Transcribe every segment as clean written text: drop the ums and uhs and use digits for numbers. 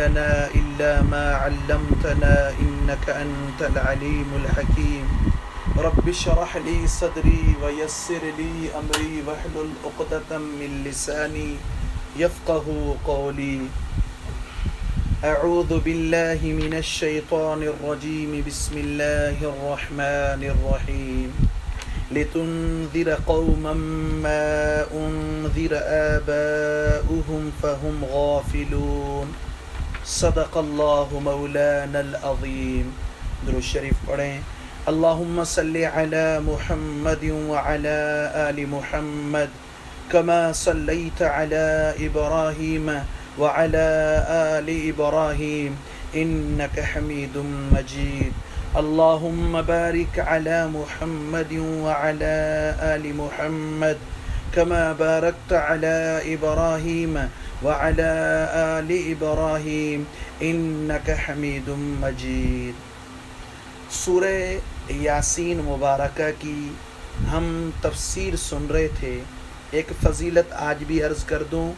لنا إلا ما علمتنا إنك أنت العليم الحكيم رب اشرح لي صدري ويسر لي أمري واحلل عقدة من لساني يفقه قولي أعوذ بالله من الشيطان الرجيم بسم الله الرحمن الرحيم لتنذر قوما ما أنذر آباؤهم فهم غافلون صدق الله مولانا العظيم. درود شریف پڑھیں. اللهم صل على محمد وعلى آل محمد كما صليت على إبراهيم وعلى آل إبراهيم إنك حميد مجيد. اللهم بارك على محمد وعلى آل محمد كما باركت على إبراهيم وعلى آل إبراهيم إنك حميد مجيد. سورہ یاسین مبارکہ کی ہم تفسیر سن رہے تھے. ایک فضیلت آج بھی عرض کر دوں.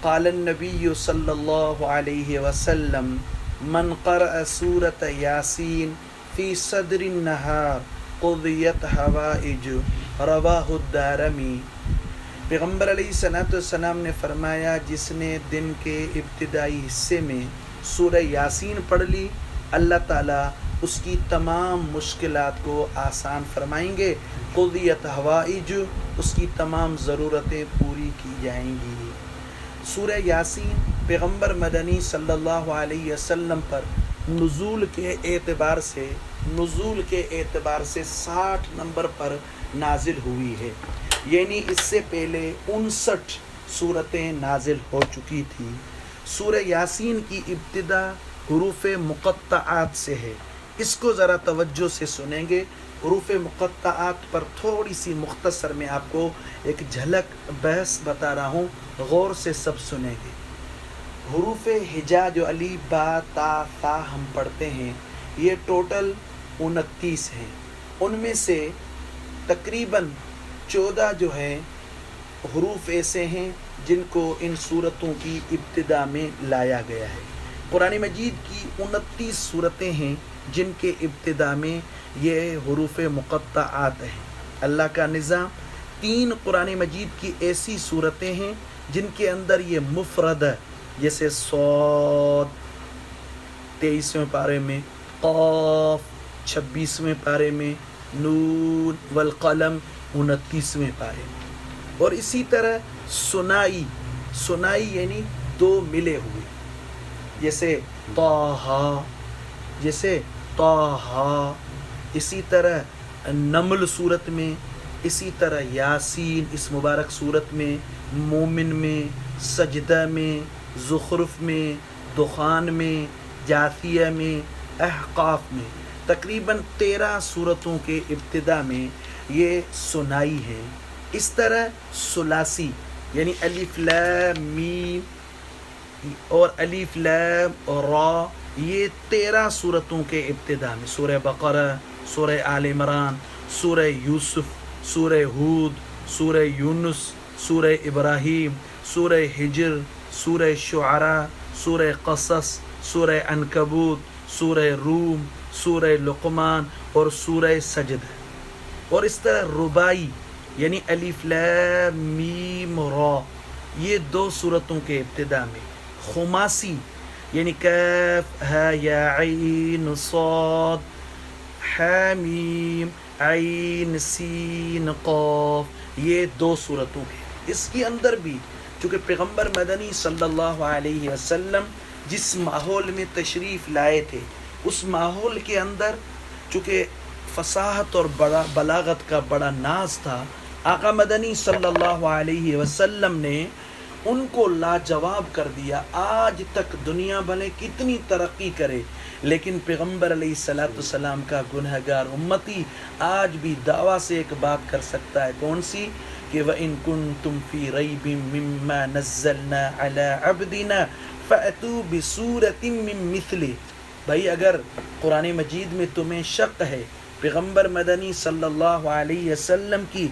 قال النبی صلی اللہ علیہ وسلم من قرأ سورۃ یاسین فی صدر النہار قضیت حوائج، رواہ الدارمی. پیغمبر علیہ السلام نے فرمایا جس نے دن کے ابتدائی حصے میں سورہ یاسین پڑھ لی اللہ تعالیٰ اس کی تمام مشکلات کو آسان فرمائیں گے. قضیت حوائج، اس کی تمام ضرورتیں پوری کی جائیں گی. سورہ یاسین پیغمبر مدنی صلی اللہ علیہ وسلم پر نزول کے اعتبار سے 60 نمبر پر نازل ہوئی ہے. یعنی اس سے پہلے 59 صورتیں نازل ہو چکی تھی. سورہ یاسین کی ابتدا حروف مقطعات سے ہے. اس کو ذرا توجہ سے سنیں گے. حروف مقطعات پر تھوڑی سی مختصر میں آپ کو ایک جھلک بحث بتا رہا ہوں، غور سے سب سنیں گے. حروف ہجا جو علی با تا تا ہم پڑھتے ہیں یہ ٹوٹل 29 ہیں. ان میں سے تقریباً 14 جو ہیں حروف ایسے ہیں جن کو ان صورتوں کی ابتدا میں لایا گیا ہے. قرآن مجید کی 29 صورتیں ہیں جن کے ابتدا میں یہ حروف مقطعات ہیں. اللہ کا نظام 3 قرآن مجید کی ایسی صورتیں ہیں جن کے اندر یہ مفرد ہے، جیسے صاد 23ویں پارے میں، قاف 26ویں پارے میں، نون والقلم 29ویں پارے میں. اور اسی طرح سنائی یعنی 2 ملے ہوئے، جیسے طٰہٰ، اسی طرح نمل صورت میں، اسی طرح یاسین اس مبارک صورت میں، مومن میں، سجدہ میں، زخرف میں، دخان میں، جاثیہ میں، احقاف میں. تقریباً 13 صورتوں کے ابتدا میں یہ سنائی ہے. اس طرح ثلاثی یعنی الف لام میم اور الف لام را، یہ 13 صورتوں کے ابتدا میں سورہ بقرہ، سورہ آل عمران، سورہ یوسف، سورہ ہود، سورہ یونس، سورہ ابراہیم، سورہ ہجر، سورہ شعراء، سورہ قصص، سورہ عنکبوت، سورہ روم، سورہ لقمان اور سورہ سجدہ. اور اس طرح رباعی یعنی الف لام میم را، یہ 2 صورتوں کے ابتدا میں. خماسی یعنی کاف ہا یا عین صاد حامیم عین سین قاف، یہ 2 صورتوں کے. اس کے اندر بھی چونکہ پیغمبر مدنی صلی اللہ علیہ وسلم جس ماحول میں تشریف لائے تھے اس ماحول کے اندر چونکہ فصاحت اور بلاغت کا بڑا ناز تھا، آقا مدنی صلی اللہ علیہ وسلم نے ان کو لاجواب کر دیا. آج تک دنیا بھلے کتنی ترقی کرے لیکن پیغمبر علیہ السلام کا گنہگار امتی آج بھی دعویٰ سے ایک بات کر سکتا ہے. کون سی؟ کہ وَإِن كُنتُمْ فِي رَيْبٍ مِّمَّا نَزَّلْنَا عَلَىٰ عَبْدِنَا فَأْتُوا بِسُورَةٍ مِّن مِّثْلِهِ. بھائی اگر قرآن مجید میں تمہیں شک ہے، پیغمبر مدنی صلی اللہ علیہ وسلم کی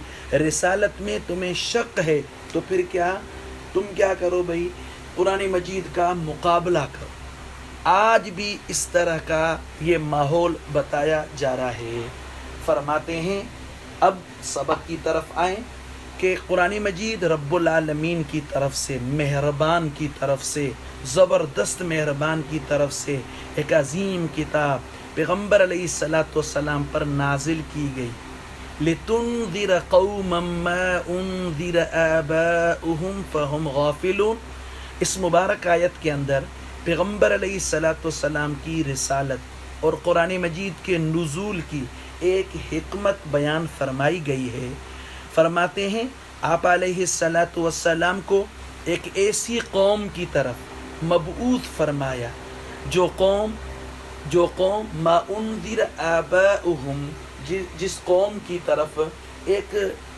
رسالت میں تمہیں شک ہے، تو پھر تم کیا کرو بھائی؟ قرآن مجید کا مقابلہ کرو. آج بھی اس طرح کا یہ ماحول بتایا جا رہا ہے۔ فرماتے ہیں اب سبق کی طرف آئیں کہ قرآن مجید رب العالمین کی طرف سے، مہربان کی طرف سے، زبردست مہربان کی طرف سے ایک عظیم کتاب پیغمبر علیہ الصلاۃ والسلام پر نازل کی گئی۔ لِتُنذِرَ قَوْمًا مَّا أُنذِرَ آبَاؤُهُمْ فَهُمْ غَافِلُونَ۔ اس مبارک آیت کے اندر پیغمبر علیہ الصلاۃ والسلام کی رسالت اور قرآن مجید کے نزول کی ایک حکمت بیان فرمائی گئی ہے۔ فرماتے ہیں آپ علیہ الصلاۃ والسلام کو ایک ایسی قوم کی طرف مبعوث فرمایا جو قوم ما انذر آباؤہم، جس قوم کی طرف ایک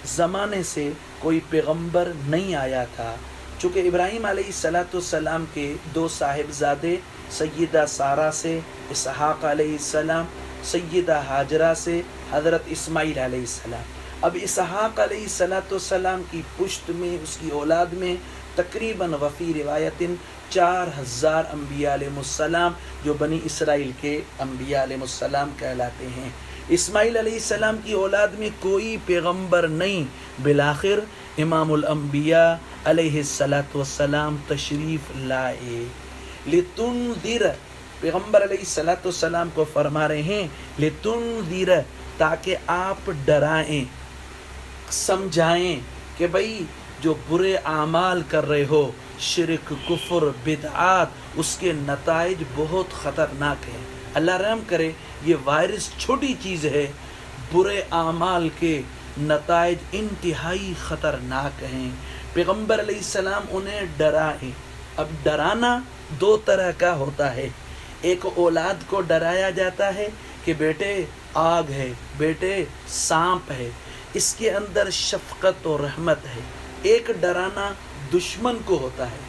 زمانے سے کوئی پیغمبر نہیں آیا تھا۔ چونکہ ابراہیم علیہ الصلاۃ والسلام کے 2 صاحبزادے سیدہ سارہ سے اسحاق علیہ السلام، سیدہ ہاجرہ سے حضرت اسماعیل علیہ السلام۔ اب اسحاق علیہ الصلاۃ والسلام کی پشت میں، اس کی اولاد میں تقریباً وفی روایت 4000 انبیاء علیہ السلام جو بنی اسرائیل کے انبیاء علیہ السلام کہلاتے ہیں۔ اسماعیل علیہ السلام کی اولاد میں کوئی پیغمبر نہیں، بالآخر امام الانبیاء علیہ الصلاۃ والسلام تشریف لائے۔ لتنذر، پیغمبر علیہ الصلاۃ والسلام کو فرما رہے ہیں لتنذر، تاکہ آپ ڈرائیں، سمجھائیں کہ بھئی جو برے اعمال کر رہے ہو، شرک، کفر، بدعات، اس کے نتائج بہت خطرناک ہیں۔ اللہ رحم کرے، یہ وائرس چھوٹی چیز ہے، برے اعمال کے نتائج انتہائی خطرناک ہیں۔ پیغمبر علیہ السلام انہیں ڈرائیں۔ اب ڈرانا 2 طرح کا ہوتا ہے۔ ایک اولاد کو ڈرایا جاتا ہے کہ بیٹے آگ ہے، بیٹے سانپ ہے، اس کے اندر شفقت و رحمت ہے۔ ایک ڈرانا دشمن کو ہوتا ہے۔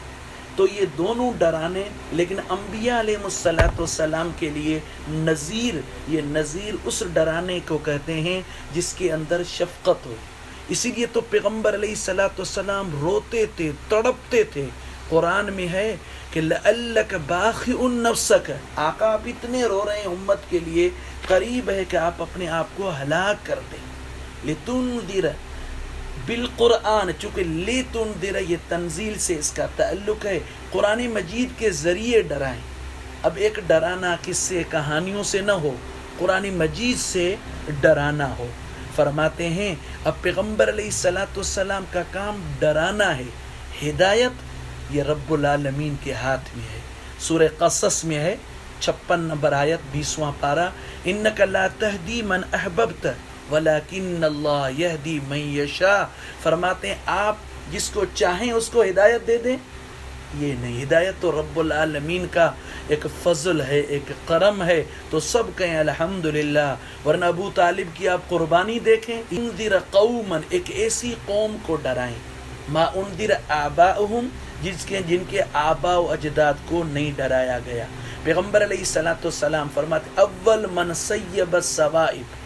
تو یہ دونوں ڈرانے، لیکن انبیاء علیہ السلام کے لیے نذیر، یہ نذیر اس ڈرانے کو کہتے ہیں جس کے اندر شفقت ہو۔ اسی لیے تو پیغمبر علیہ السلام روتے تھے، تڑپتے تھے۔ قرآن میں ہے کہ لَعَلَّكَ بَاخِعٌ نَفْسَكَ، آقا آپ اتنے رو رہے ہیں امت کے لیے، قریب ہے کہ آپ اپنے آپ کو ہلاک کر دیں۔ لِتُنذِرَ بالقرآن، چونکہ لِتُنذِرَ یہ تنزیل سے اس کا تعلق ہے، قرآن مجید کے ذریعے ڈرائیں۔ اب ایک ڈرانا قصے کہانیوں سے نہ ہو، قرآن مجید سے ڈرانا ہو۔ فرماتے ہیں اب پیغمبر علیہ السلام کا کام ڈرانا ہے، ہدایت یہ رب العالمین کے ہاتھ میں ہے۔ سورہ قصص میں ہے 56 نمبر آیت 20واں پارہ، انک لا تہدی من احببت ولکن اللہ یہدی من یشاء۔ فرماتے ہیں آپ جس کو چاہیں اس کو ہدایت دے دیں، یہ نہیں، ہدایت تو رب العالمین کا ایک فضل ہے، ایک کرم ہے، تو سب کہیں الحمدللہ۔ ورنہ ابو طالب کی آپ قربانی دیکھیں، انذر قوما، ایک ایسی قوم کو ڈرائیں، ما انذر آباؤہم، جن کے آباء و اجداد کو نہیں ڈرایا گیا۔ پیغمبر علیہ السلام فرماتے اول من سیب السوائب،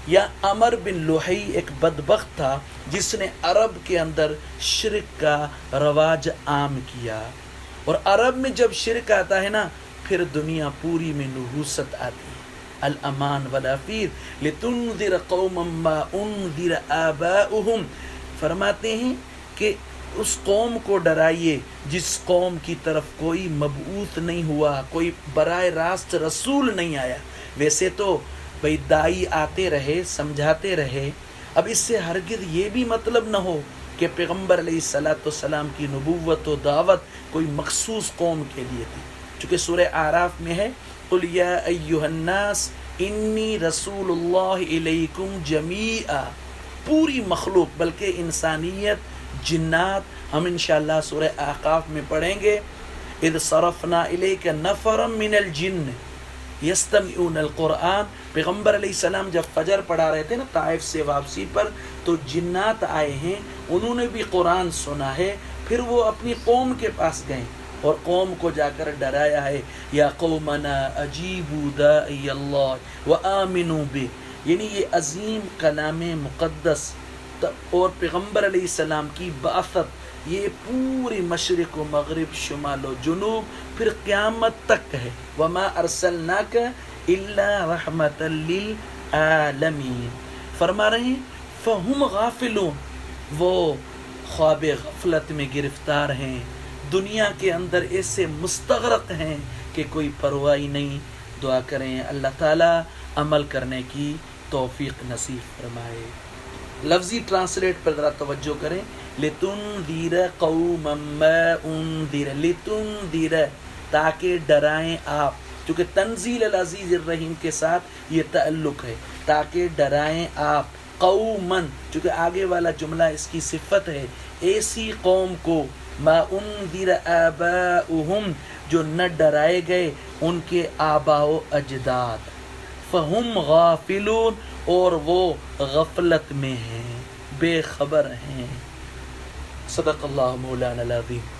یا عمر بن لوحی ایک بدبخت تھا جس نے عرب کے اندر شرک کا رواج عام کیا، اور عرب میں جب شرک آتا ہے نا پھر دنیا پوری میں نحوست آتی ہے۔ الامان والعفیر لتنذر قوما ما انذر آباؤہم، فرماتے ہیں کہ اس قوم کو ڈرائیے جس قوم کی طرف کوئی مبعوث نہیں ہوا، کوئی براہ راست رسول نہیں آیا۔ ویسے تو بھئی دائی آتے رہے، سمجھاتے رہے، اب اس سے ہرگز یہ بھی مطلب نہ ہو کہ پیغمبر علیہ السلام کی نبوت و دعوت کوئی مخصوص قوم کے لیے تھی۔ چونکہ سورہ اعراف میں ہے قل یا ایھا الناس انی رسول اللہ الیکم جمیعا، پوری مخلوق بلکہ انسانیت، جنات، ہم انشاءاللہ سورہ احقاف میں پڑھیں گے اذ صرفنا الیک نفرا من الجن یستمعون القرآن۔ پیغمبر علیہ السلام جب فجر پڑھا رہے تھے نا طائف سے واپسی پر، تو جنات آئے ہیں، انہوں نے بھی قرآن سنا ہے، پھر وہ اپنی قوم کے پاس گئے اور قوم کو جا کر ڈرایا ہے، یا قومنا اجیبوا داعی اللہ وآمنوا بہ، یعنی یہ عظیم کلام مقدس اور پیغمبر علیہ السلام کی بعثت، یہ پوری مشرق و مغرب، شمال و جنوب، پھر قیامت تک ہے۔ وما ارسلناک الا رحمت للعالمین۔ فرما رہے ہیں فہم غافلون، وہ خواب غفلت میں گرفتار ہیں، دنیا کے اندر ایسے مستغرق ہیں کہ کوئی پرواہ نہیں۔ دعا کریں اللہ تعالیٰ عمل کرنے کی توفیق نصیب فرمائے۔ لفظی ٹرانسلیٹ پر ذرا توجہ کریں، لتنذر قوما ما انذر، لتنذر تاکہ ڈرائیں آپ، چونکہ تنزیل العزیز الرحیم کے ساتھ یہ تعلق ہے، تاکہ ڈرائیں آپ قوما، چونکہ آگے والا جملہ اس کی صفت ہے، ایسی قوم کو، ما انذر آباؤہم، جو نہ ڈرائے گئے ان کے آباء و اجداد، فہم غافلون، اور وہ غفلت میں ہیں، بے خبر ہیں۔ صدق اللہ مولانا العظیم۔